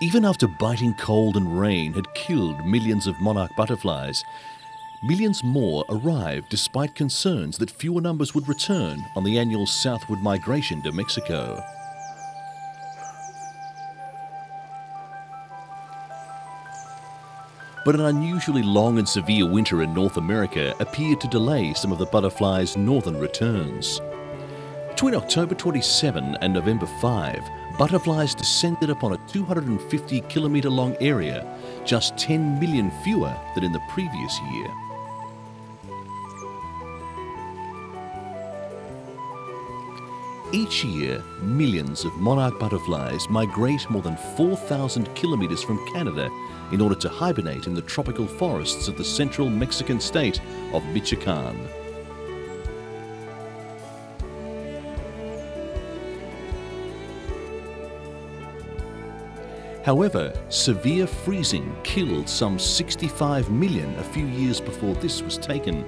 Even after biting cold and rain had killed millions of monarch butterflies, millions more arrived despite concerns that fewer numbers would return on the annual southward migration to Mexico. But an unusually long and severe winter in North America appeared to delay some of the butterflies' northern returns. Between October 27 and November 5, butterflies descended upon a 250-kilometre long area, just 10 million fewer than in the previous year. Each year, millions of monarch butterflies migrate more than 4,000 kilometres from Canada in order to hibernate in the tropical forests of the central Mexican state of Michoacán. However, severe freezing killed some 65 million a few years before this was taken.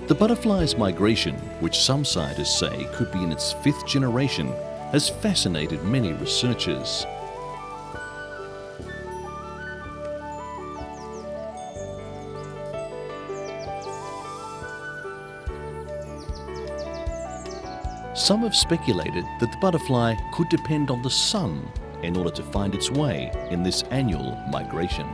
The butterfly's migration, which some scientists say could be in its 5th generation, has fascinated many researchers. Some have speculated that the butterfly could depend on the sun in order to find its way in this annual migration.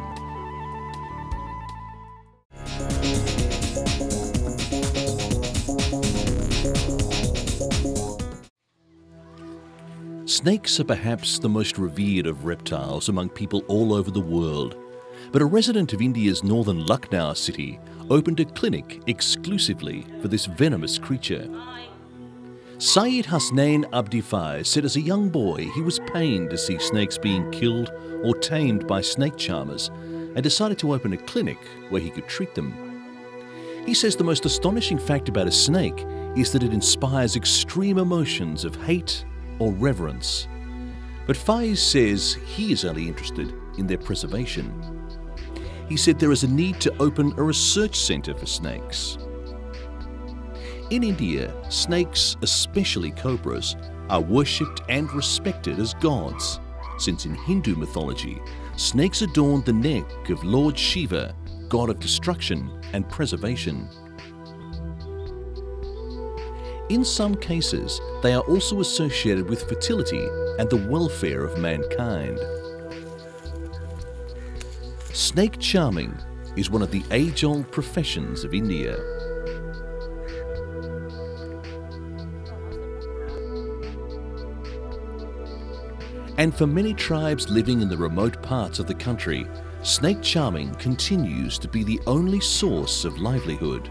Snakes are perhaps the most revered of reptiles among people all over the world, but a resident of India's northern Lucknow city opened a clinic exclusively for this venomous creature. Syed Hasnain Abdifai said as a young boy he was pained to see snakes being killed or tamed by snake charmers and decided to open a clinic where he could treat them. He says the most astonishing fact about a snake is that it inspires extreme emotions of hate or reverence. But Faiz says he is only interested in their preservation. He said there is a need to open a research centre for snakes. In India, snakes, especially cobras, are worshipped and respected as gods, since in Hindu mythology, snakes adorned the neck of Lord Shiva, god of destruction and preservation. In some cases, they are also associated with fertility and the welfare of mankind. Snake charming is one of the age-old professions of India. And for many tribes living in the remote parts of the country, snake charming continues to be the only source of livelihood.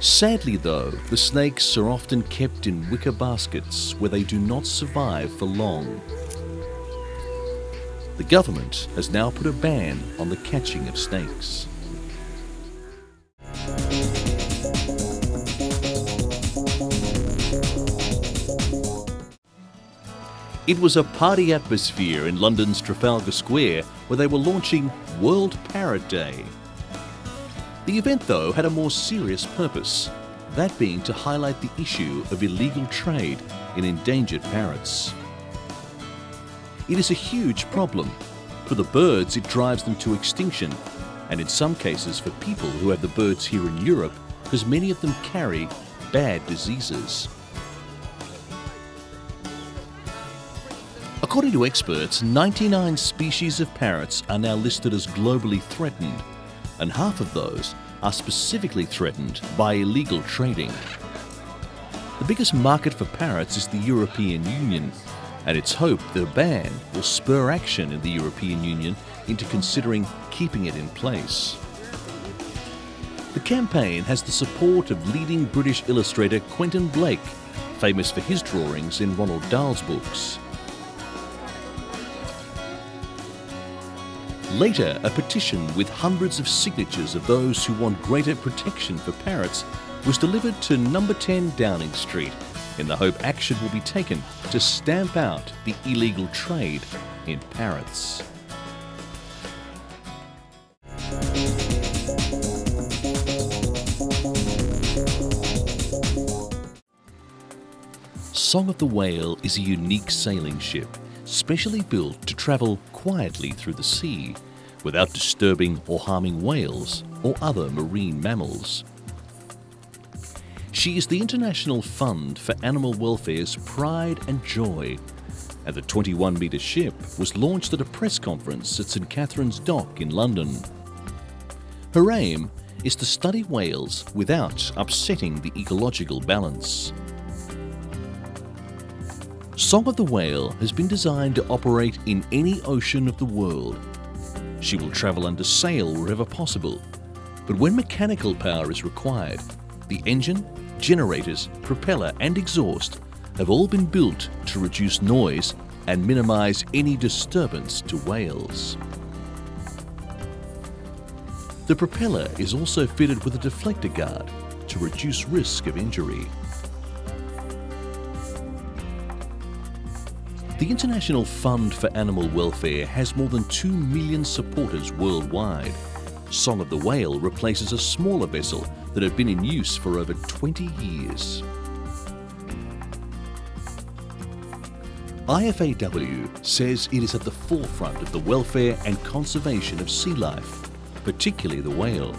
Sadly though, the snakes are often kept in wicker baskets where they do not survive for long. The government has now put a ban on the catching of snakes. It was a party atmosphere in London's Trafalgar Square where they were launching World Parrot Day. The event, though, had a more serious purpose, that being to highlight the issue of illegal trade in endangered parrots. It is a huge problem. For the birds, it drives them to extinction, and in some cases for people who have the birds here in Europe, because many of them carry bad diseases. According to experts, 99 species of parrots are now listed as globally threatened, and half of those are specifically threatened by illegal trading. The biggest market for parrots is the European Union, and it's hoped the ban will spur action in the European Union into considering keeping it in place. The campaign has the support of leading British illustrator Quentin Blake, famous for his drawings in Roald Dahl's books. Later, a petition with hundreds of signatures of those who want greater protection for parrots was delivered to number 10 Downing Street in the hope action will be taken to stamp out the illegal trade in parrots. Song of the Whale is a unique sailing ship, specially built to travel quietly through the sea, without disturbing or harming whales or other marine mammals. She is the International Fund for Animal Welfare's pride and joy, and the 21-metre ship was launched at a press conference at St Catherine's Dock in London. Her aim is to study whales without upsetting the ecological balance. Song of the Whale has been designed to operate in any ocean of the world. She will travel under sail wherever possible, but when mechanical power is required, the engine, generators, propeller and exhaust have all been built to reduce noise and minimise any disturbance to whales. The propeller is also fitted with a deflector guard to reduce risk of injury. The International Fund for Animal Welfare has more than 2 million supporters worldwide. Song of the Whale replaces a smaller vessel that had been in use for over 20 years. IFAW says it is at the forefront of the welfare and conservation of sea life, particularly the whale.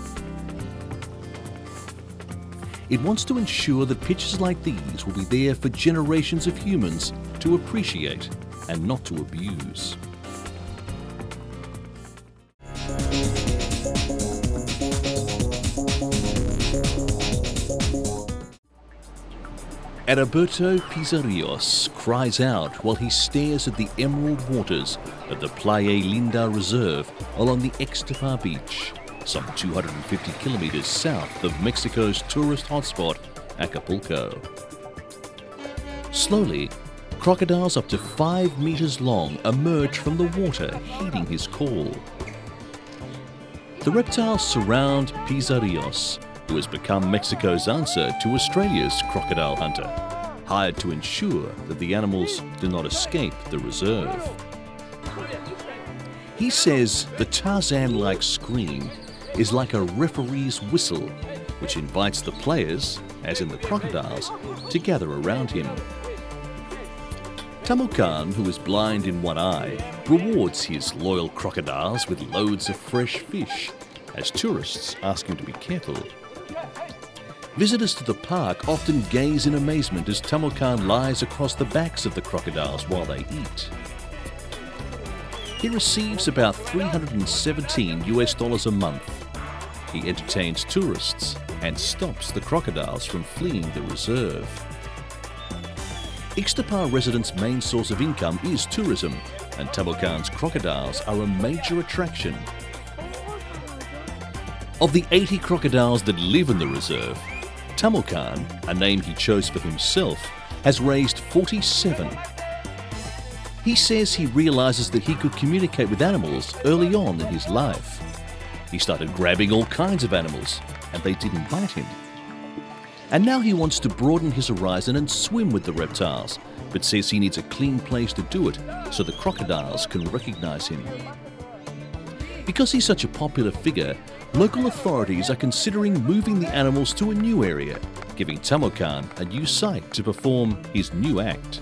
It wants to ensure that pictures like these will be there for generations of humans to appreciate and not to abuse. Adalberto Pizarrios cries out while he stares at the emerald waters of the Playa Linda Reserve along the Ixtapa beach, some 250 kilometers south of Mexico's tourist hotspot, Acapulco. Slowly, crocodiles up to 5 meters long emerge from the water, heeding his call. The reptiles surround Pizarrios, who has become Mexico's answer to Australia's crocodile hunter, hired to ensure that the animals do not escape the reserve. He says the Tarzan-like scream is like a referee's whistle, which invites the players, as in the crocodiles, to gather around him. Tamukan, who is blind in one eye, rewards his loyal crocodiles with loads of fresh fish, as tourists ask him to be careful. Visitors to the park often gaze in amazement as Tamukan lies across the backs of the crocodiles while they eat. He receives about $317 a month. He entertains tourists and stops the crocodiles from fleeing the reserve. Ixtapa residents' main source of income is tourism, and Tamukan's crocodiles are a major attraction. Of the 80 crocodiles that live in the reserve, Tamukan, a name he chose for himself, has raised 47. He says he realizes that he could communicate with animals early on in his life. He started grabbing all kinds of animals, and they didn't bite him. And now he wants to broaden his horizon and swim with the reptiles, but says he needs a clean place to do it so the crocodiles can recognize him. Because he's such a popular figure, local authorities are considering moving the animals to a new area, giving Tamukan a new site to perform his new act.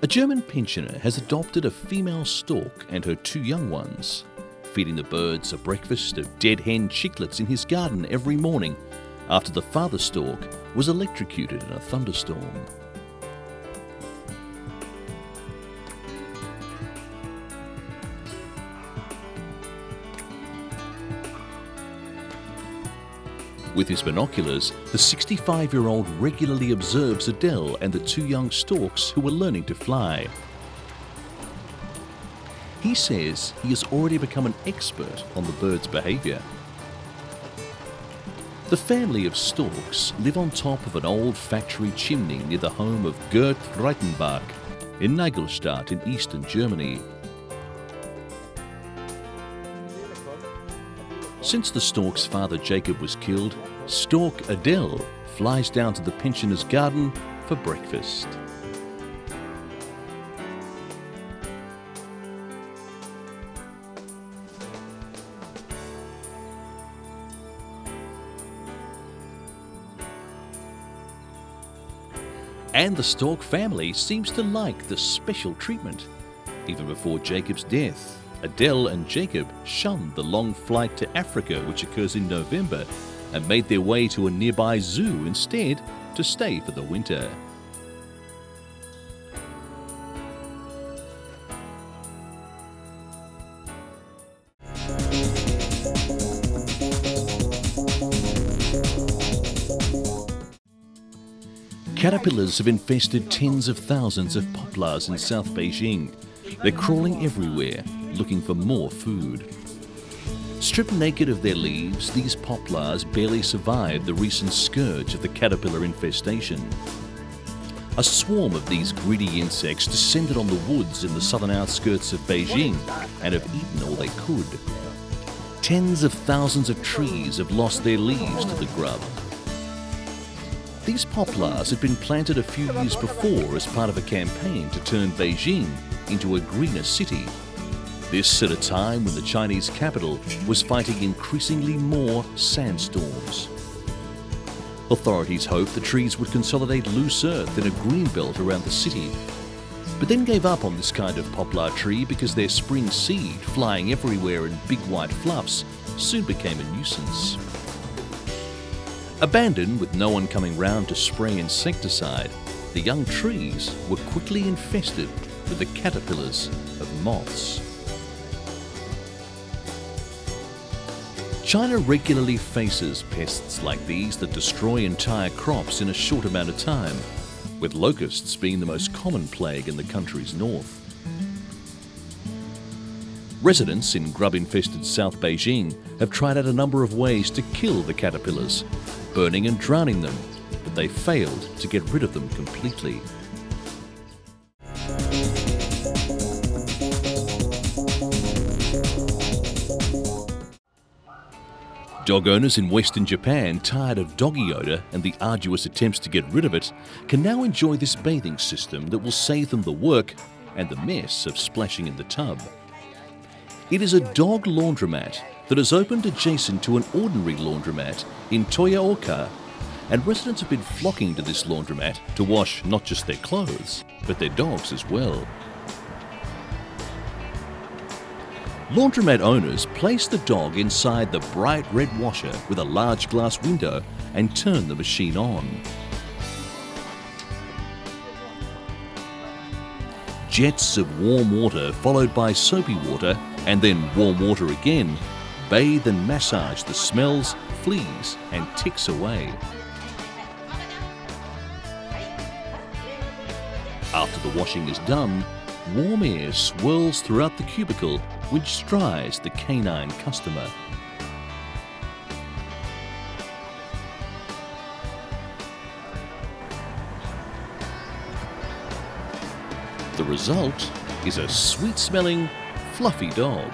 A German pensioner has adopted a female stork and her 2 young ones, feeding the birds a breakfast of dead hen chicklets in his garden every morning after the father stork was electrocuted in a thunderstorm. With his binoculars, the 65-year-old regularly observes Adele and the 2 young storks who are learning to fly. He says he has already become an expert on the bird's behaviour. The family of storks live on top of an old factory chimney near the home of Gert Reitenbach in Nagelstadt in eastern Germany. Since the stork's father Jacob was killed, stork Adele flies down to the pensioner's garden for breakfast. And the stork family seems to like the special treatment. Even before Jacob's death, Adele and Jacob shunned the long flight to Africa, which occurs in November, and made their way to a nearby zoo instead to stay for the winter. Caterpillars have infested tens of thousands of poplars in South Beijing. They're crawling everywhere, looking for more food. Stripped naked of their leaves, these poplars barely survived the recent scourge of the caterpillar infestation. A swarm of these greedy insects descended on the woods in the southern outskirts of Beijing and have eaten all they could. Tens of thousands of trees have lost their leaves to the grub. These poplars had been planted a few years before as part of a campaign to turn Beijing into a greener city. This at a time when the Chinese capital was fighting increasingly more sandstorms. Authorities hoped the trees would consolidate loose earth in a green belt around the city, but then gave up on this kind of poplar tree because their spring seed, flying everywhere in big white fluffs, soon became a nuisance. Abandoned with no one coming round to spray insecticide, the young trees were quickly infested with the caterpillars of moths. China regularly faces pests like these that destroy entire crops in a short amount of time, with locusts being the most common plague in the country's north. Residents in grub-infested South Beijing have tried out a number of ways to kill the caterpillars, burning and drowning them, but they failed to get rid of them completely. Dog owners in Western Japan, tired of doggy odour and the arduous attempts to get rid of it, can now enjoy this bathing system that will save them the work and the mess of splashing in the tub. It is a dog laundromat that has opened adjacent to an ordinary laundromat in Toyaoka, and residents have been flocking to this laundromat to wash not just their clothes, but their dogs as well. Laundromat owners place the dog inside the bright red washer with a large glass window and turn the machine on. Jets of warm water followed by soapy water and then warm water again bathe and massage the smells, fleas and ticks away. After the washing is done, warm air swirls throughout the cubicle, which dries the canine customer. The result is a sweet-smelling, fluffy dog.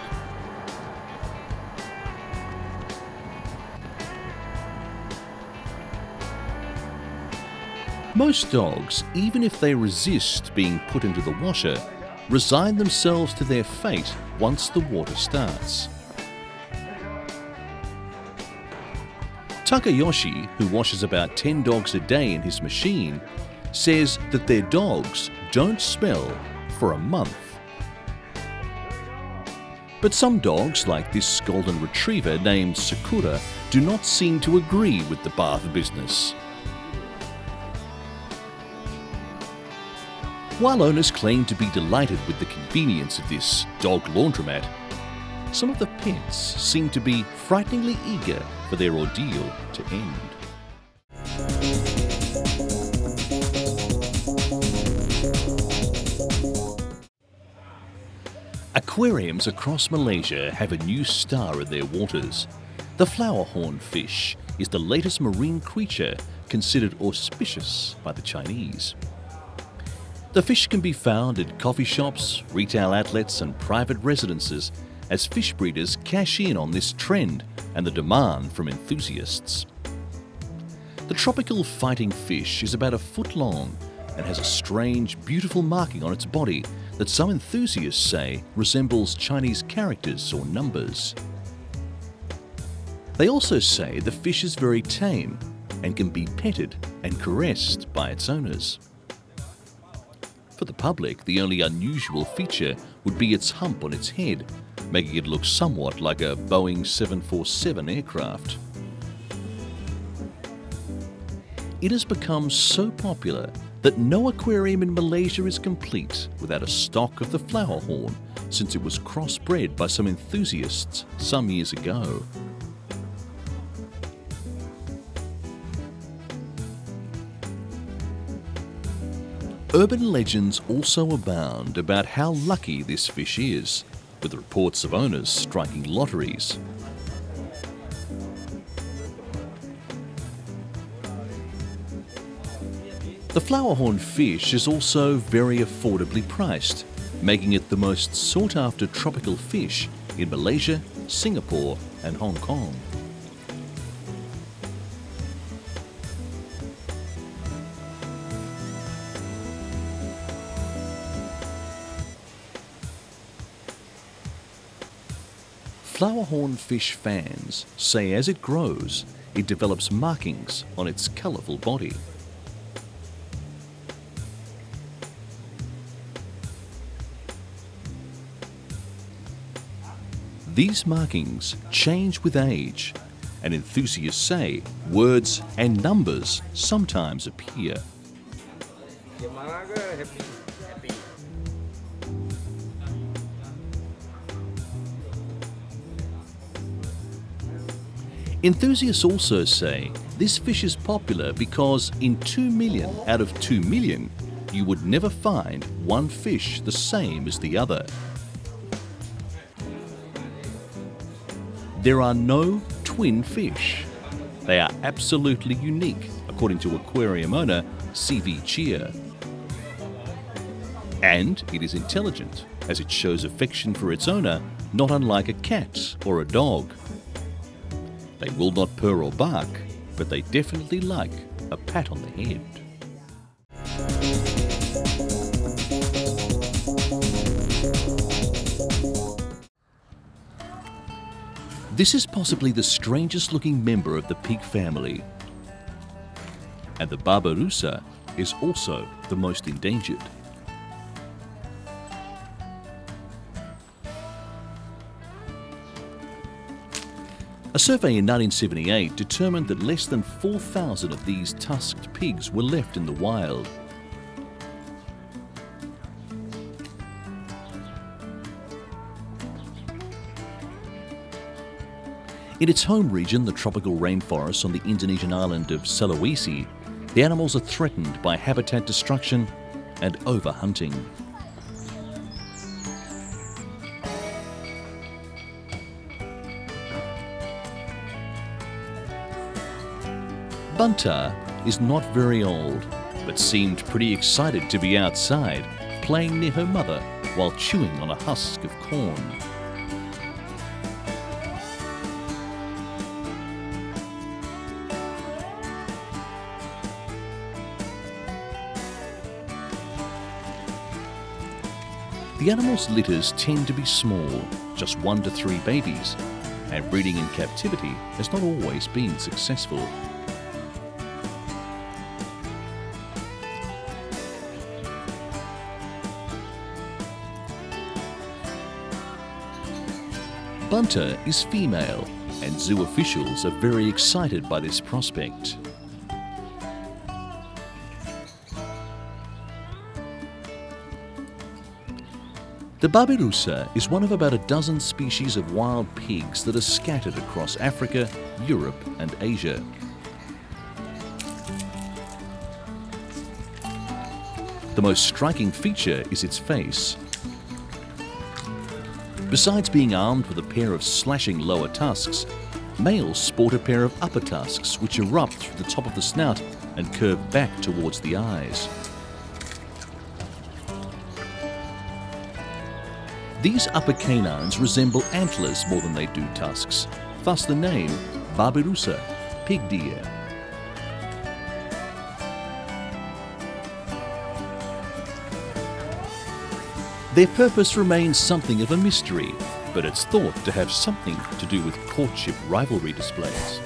Most dogs, even if they resist being put into the washer, resign themselves to their fate once the water starts. Takayoshi, who washes about 10 dogs a day in his machine, says that their dogs don't smell for a month. But some dogs, like this golden retriever named Sakura, do not seem to agree with the bath business. While owners claim to be delighted with the convenience of this dog laundromat, some of the pets seem to be frighteningly eager for their ordeal to end. Aquariums across Malaysia have a new star in their waters. The flowerhorn fish is the latest marine creature considered auspicious by the Chinese. The fish can be found at coffee shops, retail outlets and private residences as fish breeders cash in on this trend and the demand from enthusiasts. The tropical fighting fish is about a foot long and has a strange, beautiful marking on its body that some enthusiasts say resembles Chinese characters or numbers. They also say the fish is very tame and can be petted and caressed by its owners. For the public, the only unusual feature would be its hump on its head, making it look somewhat like a Boeing 747 aircraft. It has become so popular that no aquarium in Malaysia is complete without a stock of the flower horn, since it was crossbred by some enthusiasts some years ago. Urban legends also abound about how lucky this fish is, with reports of owners striking lotteries. The flowerhorn fish is also very affordably priced, making it the most sought-after tropical fish in Malaysia, Singapore and Hong Kong. Flowerhorn fish fans say as it grows, it develops markings on its colourful body. These markings change with age, and enthusiasts say words and numbers sometimes appear. Enthusiasts also say this fish is popular because in 2 million out of 2 million, you would never find one fish the same as the other. There are no twin fish. They are absolutely unique, according to aquarium owner C.V. Chia. And it is intelligent, as it shows affection for its owner, not unlike a cat or a dog. They will not purr or bark, but they definitely like a pat on the head. This is possibly the strangest looking member of the pig family. And the barbaroussa is also the most endangered. A survey in 1978 determined that less than 4,000 of these tusked pigs were left in the wild. In its home region, the tropical rainforests on the Indonesian island of Sulawesi, the animals are threatened by habitat destruction and overhunting. Bunta is not very old, but seemed pretty excited to be outside, playing near her mother while chewing on a husk of corn. The animals' litters tend to be small, just 1 to 3 babies, and breeding in captivity has not always been successful. Bunta is female, and zoo officials are very excited by this prospect. The barbaroussa is one of about a dozen species of wild pigs that are scattered across Africa, Europe and Asia. The most striking feature is its face. Besides being armed with a pair of slashing lower tusks, males sport a pair of upper tusks which erupt through the top of the snout and curve back towards the eyes. These upper canines resemble antlers more than they do tusks, thus the name barbaroussa, pig deer. Their purpose remains something of a mystery, but it's thought to have something to do with courtship rivalry displays.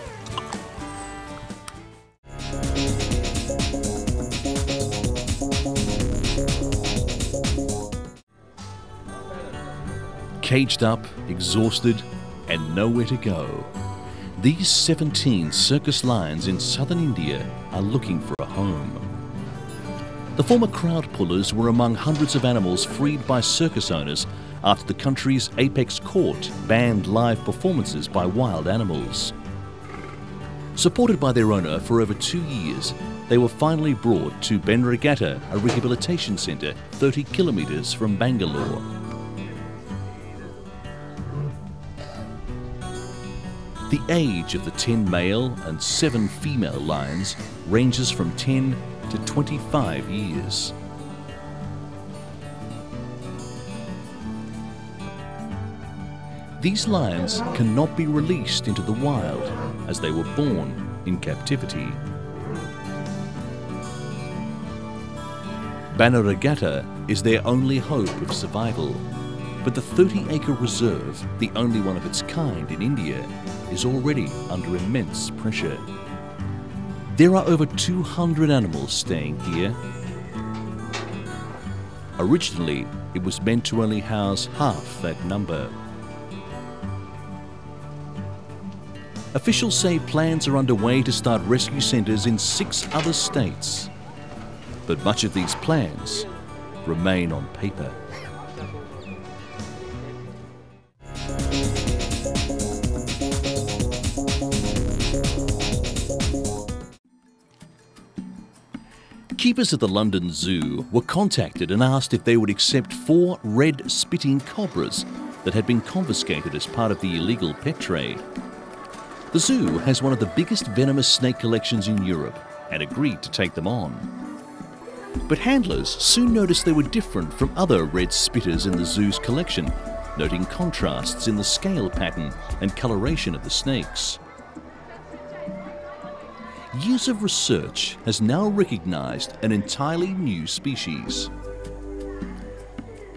Caged up, exhausted, and nowhere to go, these 17 circus lions in southern India are looking for a home. The former crowd pullers were among hundreds of animals freed by circus owners after the country's apex court banned live performances by wild animals. Supported by their owner for over 2 years, they were finally brought to Benragatta, a rehabilitation centre 30 kilometres from Bangalore. The age of the 10 male and 7 female lions ranges from 10 to 25 years. These lions cannot be released into the wild as they were born in captivity. Banragatta is their only hope of survival, but the 30-acre reserve, the only one of its kind in India, is already under immense pressure. There are over 200 animals staying here. Originally, it was meant to only house half that number. Officials say plans are underway to start rescue centres in 6 other states. But much of these plans remain on paper. Keepers at the London Zoo were contacted and asked if they would accept 4 red spitting cobras that had been confiscated as part of the illegal pet trade. The zoo has one of the biggest venomous snake collections in Europe and agreed to take them on. But handlers soon noticed they were different from other red spitters in the zoo's collection, noting contrasts in the scale pattern and coloration of the snakes. Years of research has now recognised an entirely new species.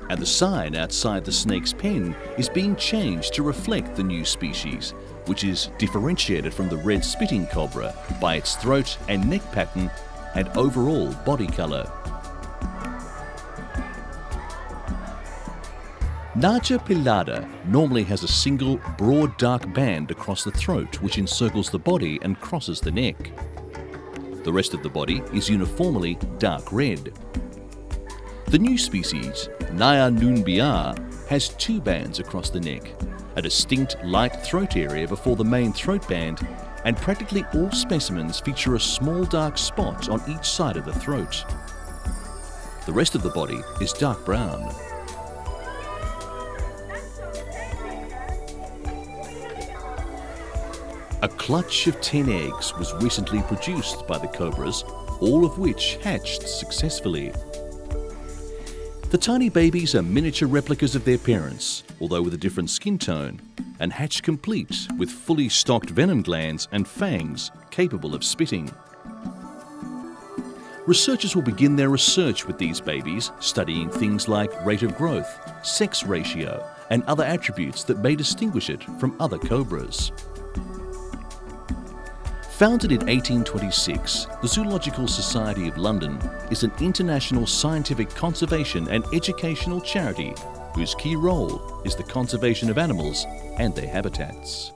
And the sign outside the snake's pen is being changed to reflect the new species, which is differentiated from the red spitting cobra by its throat and neck pattern and overall body colour. Naja Pilada normally has a single broad dark band across the throat which encircles the body and crosses the neck. The rest of the body is uniformly dark red. The new species, Naya Nunbiar, has 2 bands across the neck, a distinct light throat area before the main throat band, and practically all specimens feature a small dark spot on each side of the throat. The rest of the body is dark brown. A clutch of 10 eggs was recently produced by the cobras, all of which hatched successfully. The tiny babies are miniature replicas of their parents, although with a different skin tone, and hatch complete with fully stocked venom glands and fangs capable of spitting. Researchers will begin their research with these babies, studying things like rate of growth, sex ratio, and other attributes that may distinguish it from other cobras. Founded in 1826, the Zoological Society of London is an international scientific conservation and educational charity whose key role is the conservation of animals and their habitats.